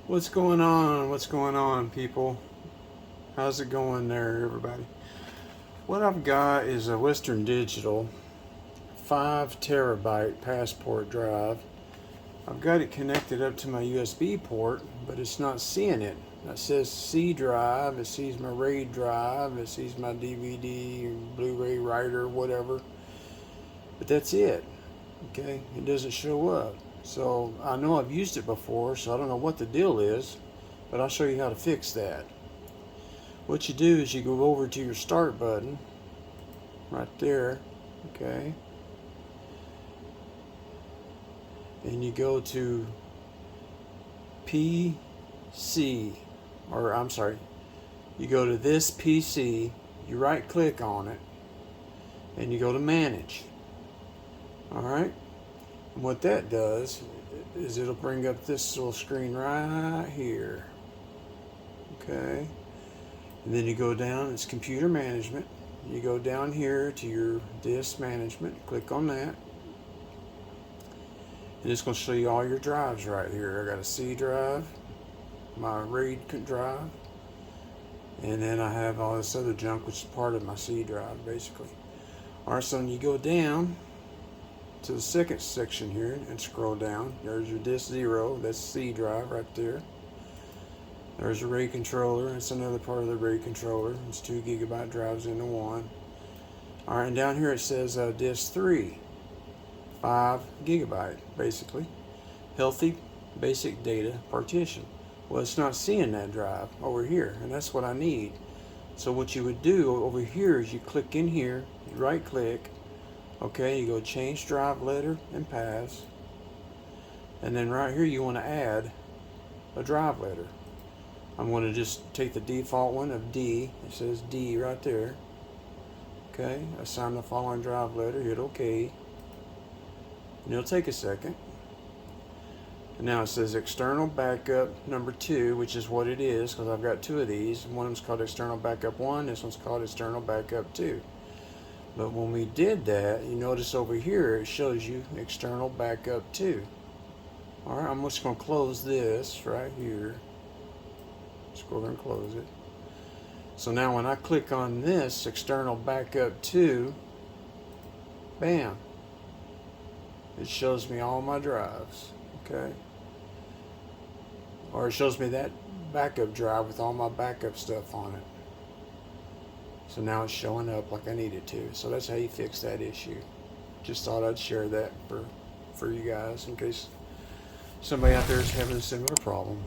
What's going on? What's going on, people? How's it going there, everybody? What I've got is a Western Digital 5 terabyte passport drive. I've got it connected up to my USB port, but it's not seeing it. It says C drive, it sees my RAID drive, it sees my DVD, Blu-ray writer, whatever. But that's it. Okay, it doesn't show up. So I know I've used it before, so I don't know what the deal is, but I'll show you how to fix that. What you do is you go over to your start button right there, okay, and you go to PC, or I'm sorry, you go to this PC, you right click on it, and you go to manage. Alright, and what that does is it'll bring up this little screen right here, okay, and then you go down, it's computer management. You go down here to your disk management, click on that, and it's going to show you all your drives right here. I got a C drive, my RAID drive, and then I have all this other junk which is part of my C drive basically. Alright, so when you go down to the second section here and scroll down, there's your disk 0, that's C drive right there. There's a RAID controller, it's another part of the RAID controller. It's 2 gigabyte drives into one. Alright, and down here it says disk 3, 5 gigabyte basically. Healthy basic data partition. Well, it's not seeing that drive over here, and that's what I need. So what you would do over here is you click in here, you right click, okay, you go change drive letter and paths, and then right here you want to add a drive letter. I'm going to just take the default one of D. It says D right there. Okay, assign the following drive letter, hit OK. And it'll take a second. And now it says external backup number 2, which is what it is, because I've got 2 of these. One of them's called external backup 1, this one's called external backup 2. But when we did that, you notice over here it shows you external backup 2. Alright, I'm just going to close this right here. Just go over and close it. So now when I click on this external backup 2, bam, it shows me all my drives, okay, or it shows me that backup drive with all my backup stuff on it. So now it's showing up like I need it to. So that's how you fix that issue. Just thought I'd share that for you guys in case somebody out there is having a similar problem.